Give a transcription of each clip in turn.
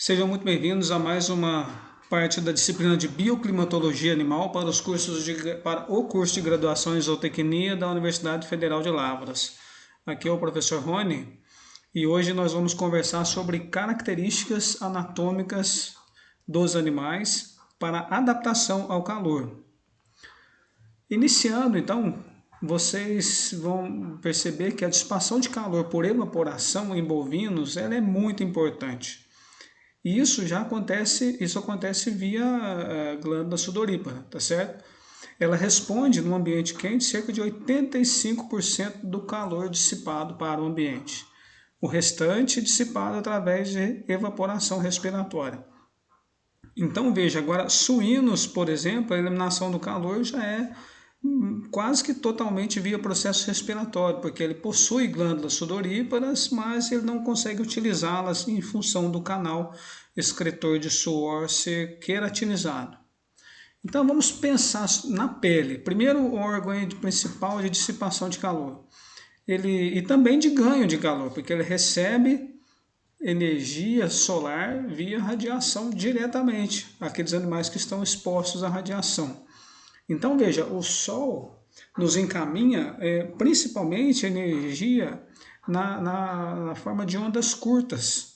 Sejam muito bem-vindos a mais uma parte da disciplina de Bioclimatologia Animal para o curso de graduação em Zootecnia da Universidade Federal de Lavras. Aqui é o professor Rony e hoje nós vamos conversar sobre características anatômicas dos animais para adaptação ao calor. Iniciando, então, vocês vão perceber que a dissipação de calor por evaporação em bovinos ela é muito importante. E isso acontece via glândula sudorípara, tá certo? Ela responde no ambiente quente cerca de 85% do calor dissipado para o ambiente. O restante é dissipado através de evaporação respiratória. Então veja, agora suínos, por exemplo, a eliminação do calor já é quase que totalmente via processo respiratório, porque ele possui glândulas sudoríparas, mas ele não consegue utilizá-las em função do canal excretor de suor ser queratinizado. Então vamos pensar na pele. Primeiro o órgão principal de dissipação de calor. E também de ganho de calor, porque ele recebe energia solar via radiação diretamente, aqueles animais que estão expostos à radiação. Então veja, o Sol nos encaminha principalmente energia na forma de ondas curtas.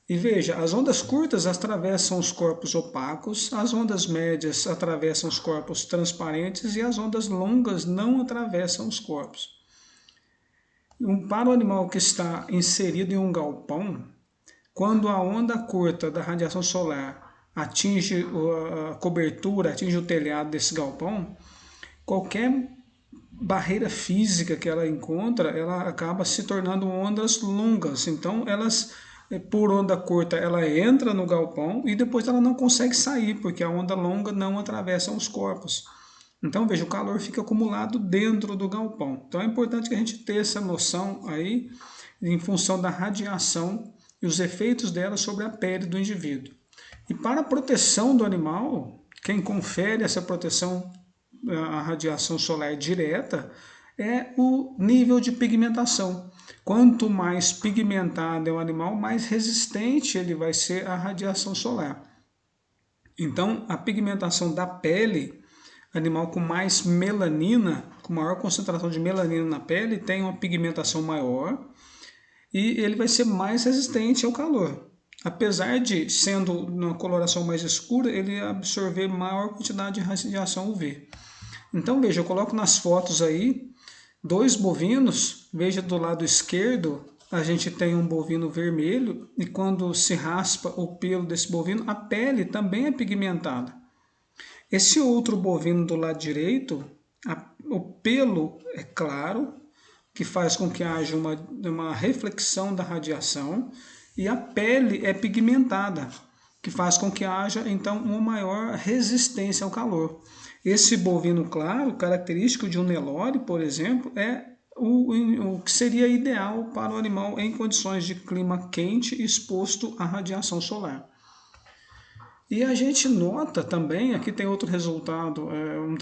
E veja, as ondas curtas atravessam os corpos opacos, as ondas médias atravessam os corpos transparentes e as ondas longas não atravessam os corpos. Para o animal que está inserido em um galpão, quando a onda curta da radiação solar atinge a cobertura, atinge o telhado desse galpão, qualquer barreira física que ela encontra, ela acaba se tornando ondas longas. Então, elas, por onda curta, ela entra no galpão e depois ela não consegue sair, porque a onda longa não atravessa os corpos. Então, veja, o calor fica acumulado dentro do galpão. Então, é importante que a gente tenha essa noção aí, em função da radiação e os efeitos dela sobre a pele do indivíduo. E para a proteção do animal, quem confere essa proteção à radiação solar direta é o nível de pigmentação. Quanto mais pigmentado é o animal, mais resistente ele vai ser à radiação solar. Então, a pigmentação da pele, animal com mais melanina, com maior concentração de melanina na pele, tem uma pigmentação maior e ele vai ser mais resistente ao calor. Apesar de, sendo uma coloração mais escura, ele absorver maior quantidade de radiação UV. Então, veja, eu coloco nas fotos aí dois bovinos. Veja, do lado esquerdo, a gente tem um bovino vermelho e quando se raspa o pelo desse bovino, a pele também é pigmentada. Esse outro bovino do lado direito, o pelo é claro, que faz com que haja uma reflexão da radiação, e a pele é pigmentada, que faz com que haja então uma maior resistência ao calor. Esse bovino claro, característico de um Nelore, por exemplo, é o que seria ideal para o animal em condições de clima quente exposto à radiação solar. E a gente nota também, aqui tem outro resultado, um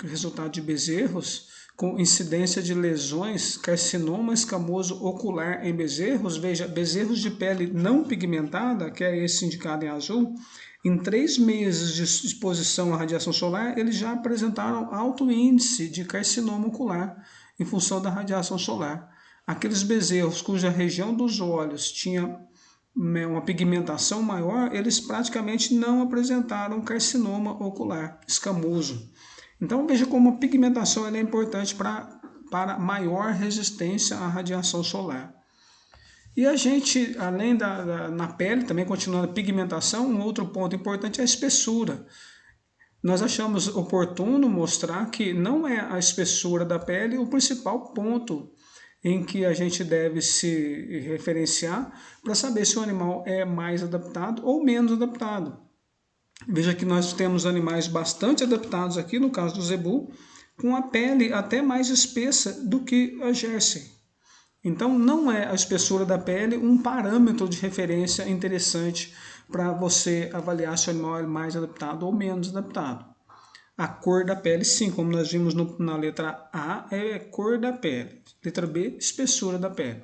resultado de bezerros, com incidência de lesões, carcinoma escamoso ocular em bezerros. Veja, bezerros de pele não pigmentada, que é esse indicado em azul, em 3 meses de exposição à radiação solar, eles já apresentaram alto índice de carcinoma ocular em função da radiação solar. Aqueles bezerros cuja região dos olhos tinha uma pigmentação maior, eles praticamente não apresentaram carcinoma ocular escamoso. Então veja como a pigmentação é importante para maior resistência à radiação solar. E a gente, além na pele, também continuando a pigmentação, um outro ponto importante é a espessura. Nós achamos oportuno mostrar que não é a espessura da pele o principal ponto em que a gente deve se referenciar para saber se o animal é mais adaptado ou menos adaptado. Veja que nós temos animais bastante adaptados aqui, no caso do zebu, com a pele até mais espessa do que a Jersey. Então não é a espessura da pele um parâmetro de referência interessante para você avaliar se o animal é mais adaptado ou menos adaptado. A cor da pele, sim, como nós vimos na letra A, é cor da pele. Letra B, espessura da pele.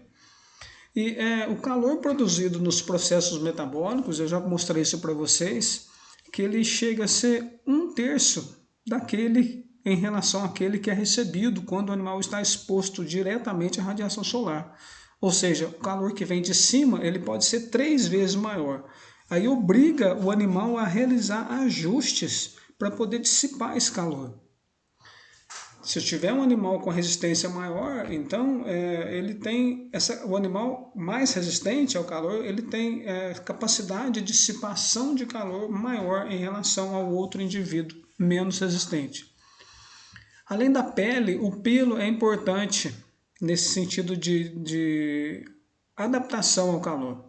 E o calor produzido nos processos metabólicos, eu já mostrei isso para vocês, que ele chega a ser 1/3 daquele em relação àquele que é recebido quando o animal está exposto diretamente à radiação solar. Ou seja, o calor que vem de cima ele pode ser 3 vezes maior. Aí obriga o animal a realizar ajustes para poder dissipar esse calor. Se eu tiver um animal com resistência maior, então ele tem o animal mais resistente ao calor, ele tem capacidade de dissipação de calor maior em relação ao outro indivíduo menos resistente. Além da pele, o pelo é importante nesse sentido de adaptação ao calor.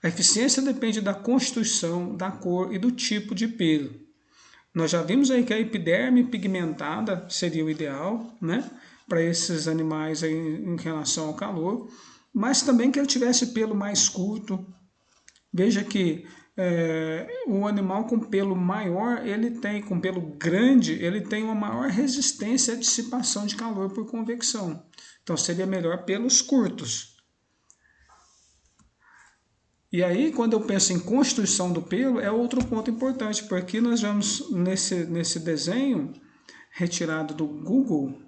A eficiência depende da constituição, da cor e do tipo de pelo. Nós já vimos aí que a epiderme pigmentada seria o ideal, né, para esses animais aí em relação ao calor, mas também que ele tivesse pelo mais curto. Veja que o animal com pelo maior, com pelo grande, ele tem uma maior resistência à dissipação de calor por convecção. Então seria melhor pelos curtos. E aí, quando eu penso em constituição do pelo, é outro ponto importante, porque nós vamos, nesse desenho retirado do Google,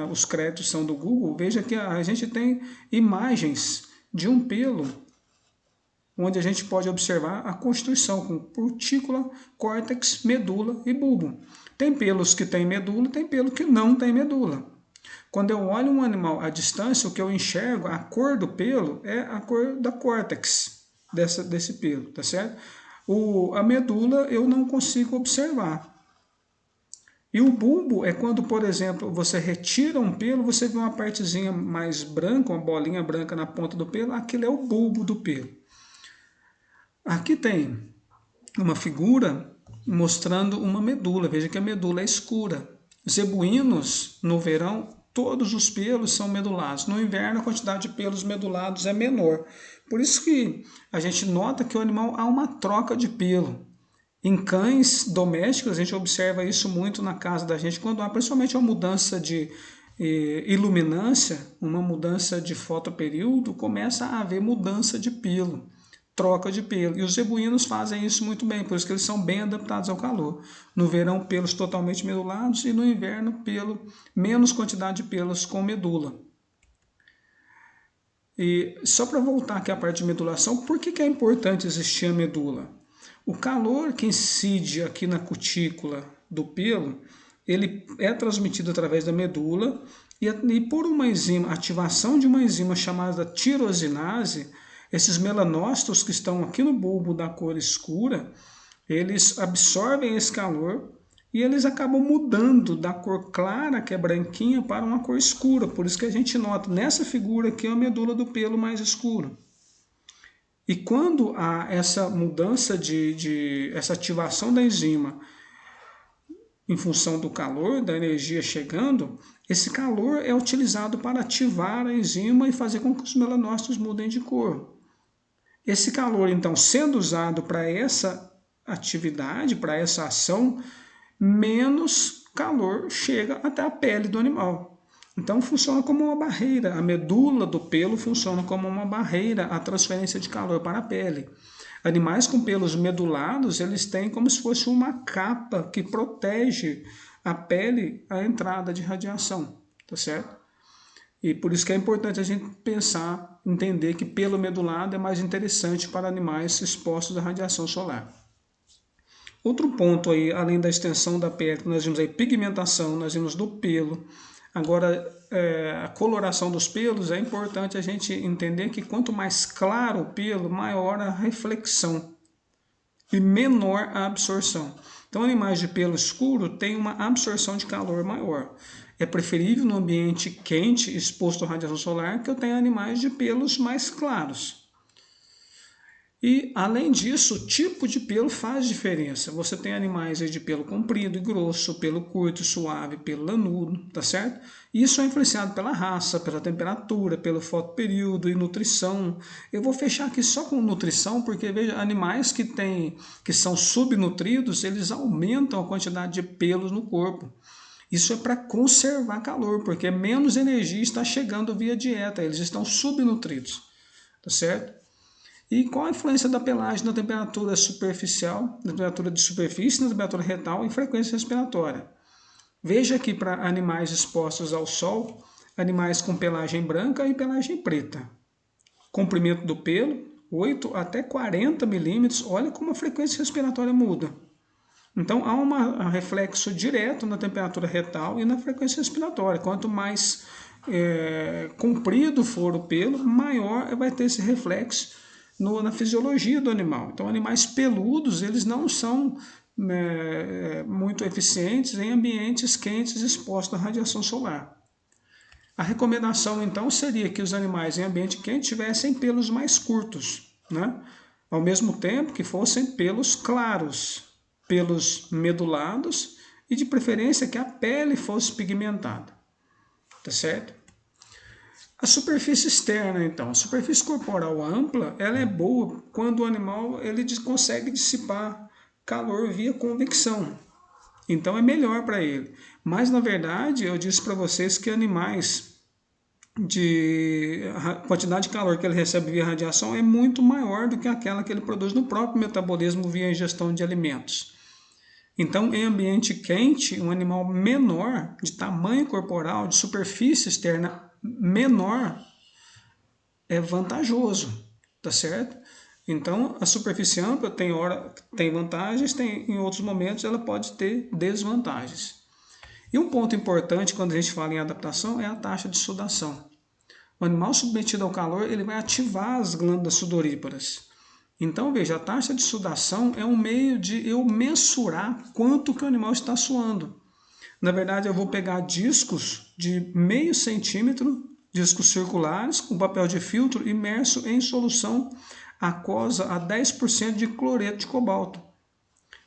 os créditos são do Google, veja que a gente tem imagens de um pelo, onde a gente pode observar a constituição com cutícula, córtex, medula e bulbo. Tem pelos que têm medula, tem pelo que não tem medula. Quando eu olho um animal à distância, o que eu enxergo, a cor do pelo, é a cor da córtex desse pelo, tá certo? A medula eu não consigo observar. E o bulbo é quando, por exemplo, você retira um pelo, você vê uma partezinha mais branca, uma bolinha branca na ponta do pelo, aquilo é o bulbo do pelo. Aqui tem uma figura mostrando uma medula, veja que a medula é escura. Zebuínos, no verão, todos os pelos são medulados. No inverno, a quantidade de pelos medulados é menor. Por isso que a gente nota que o animal há uma troca de pelo. Em cães domésticos, a gente observa isso muito na casa da gente, quando há principalmente uma mudança de iluminância, uma mudança de fotoperíodo, começa a haver mudança de pelo, troca de pelo. E os zebuínos fazem isso muito bem, por isso que eles são bem adaptados ao calor. No verão, pelos totalmente medulados e no inverno, menos quantidade de pelos com medula. E só para voltar aqui à parte de medulação, por que é importante existir a medula? O calor que incide aqui na cutícula do pelo, ele é transmitido através da medula e por uma enzima, ativação de uma enzima chamada tirosinase, esses melanócitos que estão aqui no bulbo da cor escura, eles absorvem esse calor e eles acabam mudando da cor clara, que é branquinha, para uma cor escura. Por isso que a gente nota nessa figura aqui a medula do pelo mais escura. E quando há essa mudança essa ativação da enzima em função do calor, da energia chegando, esse calor é utilizado para ativar a enzima e fazer com que os melanócitos mudem de cor. Esse calor, então, sendo usado para essa atividade, para essa ação, menos calor chega até a pele do animal. Então funciona como uma barreira, a medula do pelo funciona como uma barreira à transferência de calor para a pele. Animais com pelos medulados, eles têm como se fosse uma capa que protege a pele à entrada de radiação, tá certo? E por isso que é importante a gente pensar, entender que pelo medulado é mais interessante para animais expostos à radiação solar. Outro ponto aí, além da extensão da pele, nós vimos aí pigmentação, nós vimos do pelo. Agora, a coloração dos pelos, é importante a gente entender que quanto mais claro o pelo, maior a reflexão e menor a absorção. Então, animais de pelo escuro têm uma absorção de calor maior. É preferível no ambiente quente, exposto à radiação solar, que eu tenha animais de pelos mais claros. E, além disso, o tipo de pelo faz diferença. Você tem animais de pelo comprido e grosso, pelo curto e suave, pelo lanudo, tá certo? Isso é influenciado pela raça, pela temperatura, pelo fotoperíodo e nutrição. Eu vou fechar aqui só com nutrição, porque veja, animais que são subnutridos, eles aumentam a quantidade de pelos no corpo. Isso é para conservar calor, porque menos energia está chegando via dieta, eles estão subnutridos. tá certo? E qual a influência da pelagem na temperatura superficial, na temperatura de superfície, na temperatura retal e frequência respiratória? Veja aqui para animais expostos ao sol, animais com pelagem branca e pelagem preta. Comprimento do pelo, 8 até 40 milímetros, olha como a frequência respiratória muda. Então há um reflexo direto na temperatura retal e na frequência respiratória. Quanto mais comprido for o pelo, maior vai ter esse reflexo na fisiologia do animal. Então animais peludos, eles não são muito eficientes em ambientes quentes expostos à radiação solar. A recomendação então seria que os animais em ambiente quente tivessem pelos mais curtos, né? Ao mesmo tempo que fossem pelos claros, pelos medulados e de preferência que a pele fosse pigmentada, tá certo? A superfície externa então, a superfície corporal ampla, ela é boa quando o animal ele consegue dissipar calor via convecção. Então é melhor para ele. Mas na verdade eu disse para vocês que animais de quantidade de calor que ele recebe via radiação é muito maior do que aquela que ele produz no próprio metabolismo via ingestão de alimentos. Então, em ambiente quente, um animal menor, de tamanho corporal, de superfície externa menor, é vantajoso, tá certo? Então, a superfície ampla tem vantagens, em outros momentos ela pode ter desvantagens. E um ponto importante quando a gente fala em adaptação é a taxa de sudação. O animal submetido ao calor ele vai ativar as glândulas sudoríparas. Então, veja, a taxa de sudação é um meio de eu mensurar quanto que o animal está suando. Na verdade, eu vou pegar discos de meio centímetro, discos circulares, com papel de filtro imerso em solução aquosa a 10% de cloreto de cobalto.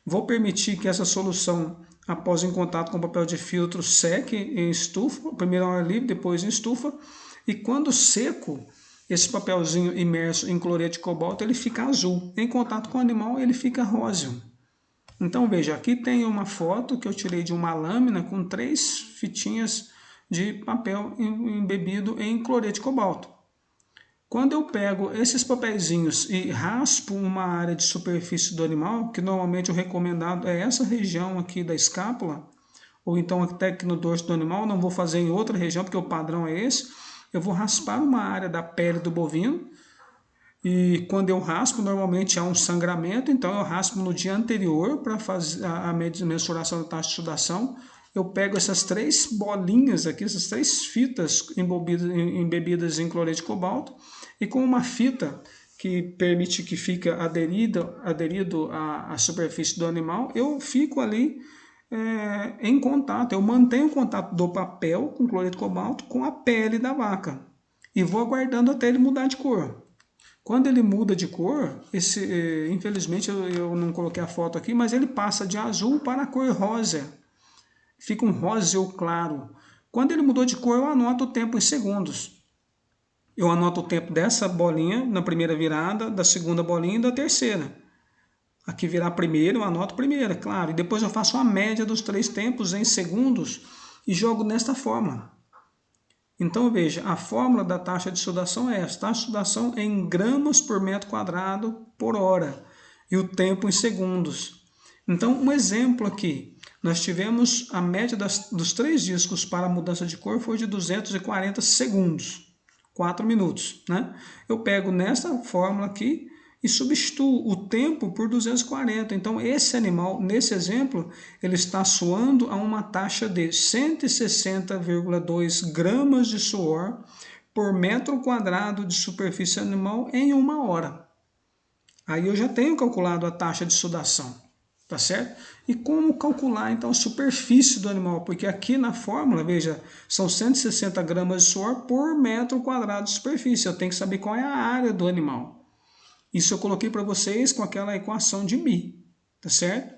Vou permitir que essa solução, após em contato com o papel de filtro, seque em estufa, primeiro ao ar livre, depois em estufa, e quando seco, esse papelzinho imerso em cloreto de cobalto, ele fica azul. Em contato com o animal, ele fica róseo. Então, veja, aqui tem uma foto que eu tirei de uma lâmina com 3 fitinhas de papel embebido em cloreto de cobalto. Quando eu pego esses papeizinhos e raspo uma área de superfície do animal, que normalmente o recomendado é essa região aqui da escápula, ou então até aqui no dorso do animal, não vou fazer em outra região, porque o padrão é esse, eu vou raspar uma área da pele do bovino, e quando eu raspo, normalmente há um sangramento, então eu raspo no dia anterior para fazer a mensuração da taxa de sudação. Eu pego essas 3 bolinhas aqui, essas 3 fitas embebidas em cloreto de cobalto, e com uma fita que permite que fique aderido à superfície do animal, eu fico ali em contato, eu mantenho o contato do papel com cloreto de cobalto com a pele da vaca, e vou aguardando até ele mudar de cor. Quando ele muda de cor, infelizmente eu não coloquei a foto aqui, mas ele passa de azul para a cor rosa. Fica um róseo claro. Quando ele mudou de cor, eu anoto o tempo em segundos. Eu anoto o tempo dessa bolinha na primeira virada, da segunda bolinha e da terceira. Aqui virar primeiro, eu anoto primeiro, é claro. E depois eu faço a média dos 3 tempos em segundos e jogo nesta forma. Então, veja, a fórmula da taxa de sudação é essa. Taxa de sudação é em gramas por metro quadrado por hora. E o tempo em segundos. Então, um exemplo aqui. Nós tivemos a média dos 3 discos para a mudança de cor foi de 240 segundos. 4 minutos, né? Eu pego nessa fórmula aqui e substituo o tempo por 240. Então, esse animal, nesse exemplo, ele está suando a uma taxa de 160,2 gramas de suor por metro quadrado de superfície animal em 1 hora. Aí eu já tenho calculado a taxa de sudação, tá certo? E como calcular, então, a superfície do animal? Porque aqui na fórmula, veja, são 160 gramas de suor por metro quadrado de superfície. Eu tenho que saber qual é a área do animal. Isso eu coloquei para vocês com aquela equação de μ, tá certo?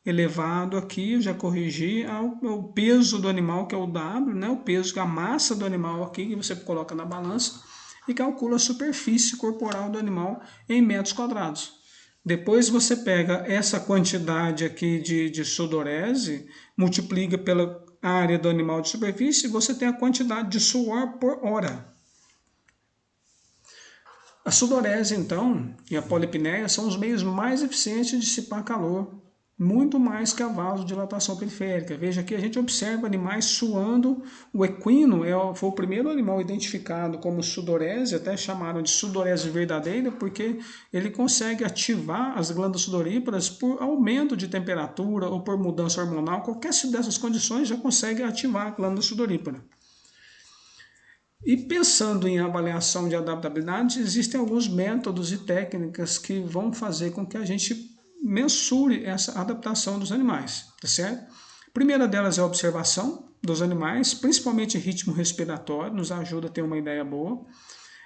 Elevado aqui, eu já corrigi ao peso do animal, que é o W, né? O peso, a massa do animal aqui, que você coloca na balança, e calcula a superfície corporal do animal em metros quadrados. Depois você pega essa quantidade aqui de sudorese, multiplica pela área do animal de superfície, e você tem a quantidade de suor por hora. A sudorese, então, e a polipneia são os meios mais eficientes de dissipar calor, muito mais que a vasodilatação periférica. Veja que a gente observa animais suando. O equino foi o primeiro animal identificado como sudorese, até chamaram de sudorese verdadeira, porque ele consegue ativar as glândulas sudoríparas por aumento de temperatura ou por mudança hormonal. Qualquer dessas condições já consegue ativar a glândula sudorípara. E pensando em avaliação de adaptabilidade, existem alguns métodos e técnicas que vão fazer com que a gente mensure essa adaptação dos animais, tá certo? A primeira delas é a observação dos animais, principalmente ritmo respiratório, nos ajuda a ter uma ideia boa.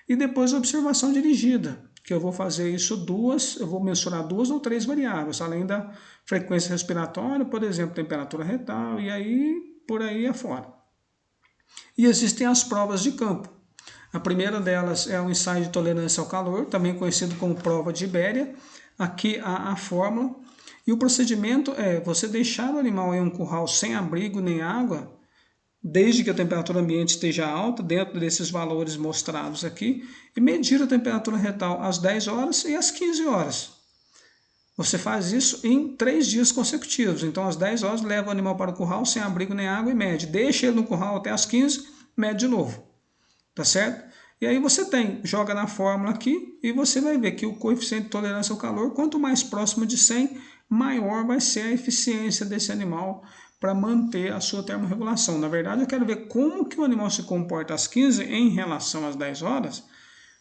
E depois a observação dirigida, que eu vou fazer isso eu vou mensurar 2 ou 3 variáveis, além da frequência respiratória, por exemplo, temperatura retal, e aí por aí afora. E existem as provas de campo. A primeira delas é o ensaio de tolerância ao calor, também conhecido como prova de Ibéria. Aqui há a fórmula. E o procedimento é você deixar o animal em um curral sem abrigo nem água, desde que a temperatura ambiente esteja alta, dentro desses valores mostrados aqui, e medir a temperatura retal às 10 horas e às 15 horas. Você faz isso em 3 dias consecutivos. Então, às 10 horas, leva o animal para o curral sem abrigo nem água e mede. Deixa ele no curral até às 15, mede de novo. Tá certo? E aí você joga na fórmula aqui e você vai ver que o coeficiente de tolerância ao calor, quanto mais próximo de 100, maior vai ser a eficiência desse animal para manter a sua termorregulação. Na verdade, eu quero ver como que o animal se comporta às 15 em relação às 10 horas,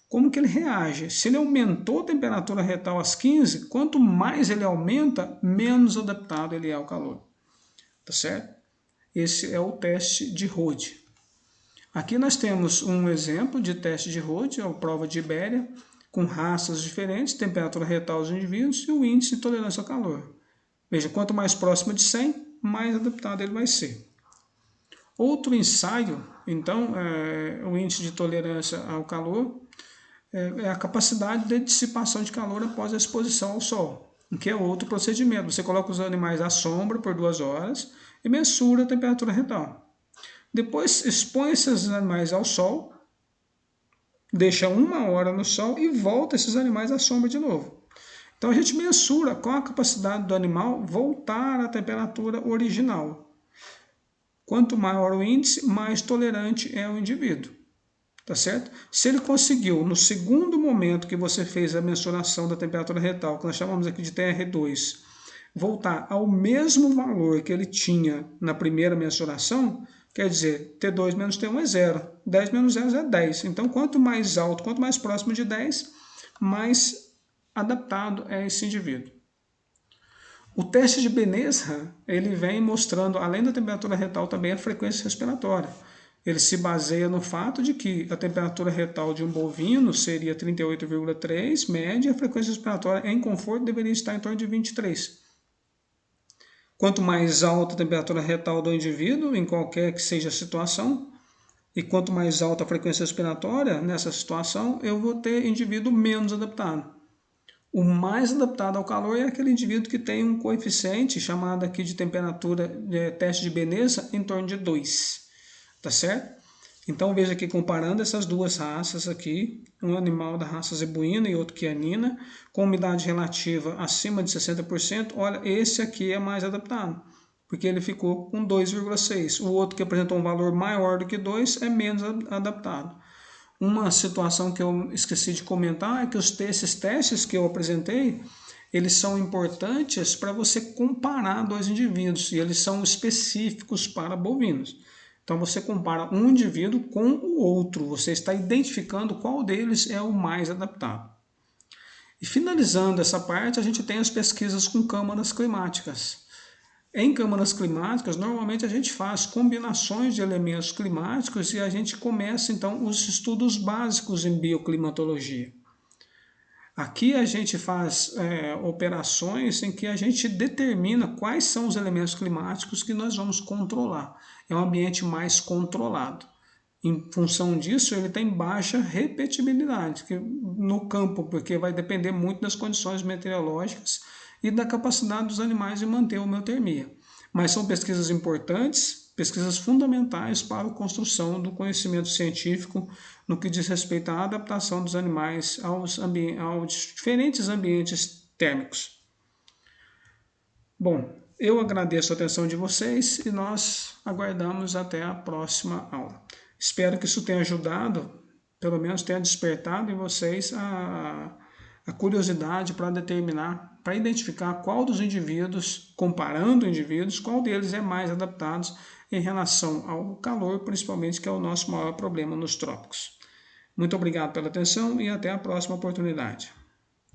como que ele reage. Se ele aumentou a temperatura retal às 15, quanto mais ele aumenta, menos adaptado ele é ao calor. Tá certo? Esse é o teste de Rode. Aqui nós temos um exemplo de teste de Rode, a prova de Ibéria, com raças diferentes, temperatura retal dos indivíduos e o índice de tolerância ao calor. Veja, quanto mais próximo de 100, mais adaptado ele vai ser. Outro ensaio, então, o índice de tolerância ao calor, é a capacidade de dissipação de calor após a exposição ao sol, que é outro procedimento. Você coloca os animais à sombra por 2 horas e mensura a temperatura retal. Depois expõe esses animais ao sol, deixa 1 hora no sol e volta esses animais à sombra de novo. Então a gente mensura qual a capacidade do animal voltar à temperatura original. Quanto maior o índice, mais tolerante é o indivíduo. Tá certo? Se ele conseguiu, no segundo momento que você fez a mensuração da temperatura retal, que nós chamamos aqui de TR2, voltar ao mesmo valor que ele tinha na primeira mensuração, quer dizer, T2 menos T1 é 0. 10 menos 0 é 10. Então, quanto mais alto, quanto mais próximo de 10, mais adaptado é esse indivíduo. O teste de Beneza, ele vem mostrando, além da temperatura retal, também a frequência respiratória. Ele se baseia no fato de que a temperatura retal de um bovino seria 38,3, média, e a frequência respiratória em conforto deveria estar em torno de 23. Quanto mais alta a temperatura retal do indivíduo, em qualquer que seja a situação, e quanto mais alta a frequência respiratória nessa situação, eu vou ter indivíduo menos adaptado. O mais adaptado ao calor é aquele indivíduo que tem um coeficiente chamado aqui de temperatura, teste de Beneza, em torno de 2. Tá certo? Então veja aqui comparando essas duas raças aqui, um animal da raça zebuína e outro quianina, com umidade relativa acima de 60%, olha, esse aqui é mais adaptado, porque ele ficou com 2,6. O outro que apresentou um valor maior do que 2 é menos adaptado. Uma situação que eu esqueci de comentar é que esses testes que eu apresentei, eles são importantes para você comparar 2 indivíduos, e eles são específicos para bovinos. Então você compara um indivíduo com o outro, você está identificando qual deles é o mais adaptado. E finalizando essa parte, a gente tem as pesquisas com câmaras climáticas. Em câmaras climáticas, normalmente a gente faz combinações de elementos climáticos e a gente começa então os estudos básicos em bioclimatologia. Aqui a gente faz operações em que a gente determina quais são os elementos climáticos que nós vamos controlar. É um ambiente mais controlado. Em função disso, ele tem baixa repetibilidade no campo, porque vai depender muito das condições meteorológicas e da capacidade dos animais de manter a homeotermia. Mas são pesquisas importantes, pesquisas fundamentais para a construção do conhecimento científico no que diz respeito à adaptação dos animais aos diferentes ambientes térmicos. Bom, eu agradeço a atenção de vocês e nós aguardamos até a próxima aula. Espero que isso tenha ajudado, pelo menos tenha despertado em vocês a curiosidade para determinar, para identificar qual dos indivíduos, comparando indivíduos, qual deles é mais adaptado em relação ao calor, principalmente, que é o nosso maior problema nos trópicos. Muito obrigado pela atenção e até a próxima oportunidade.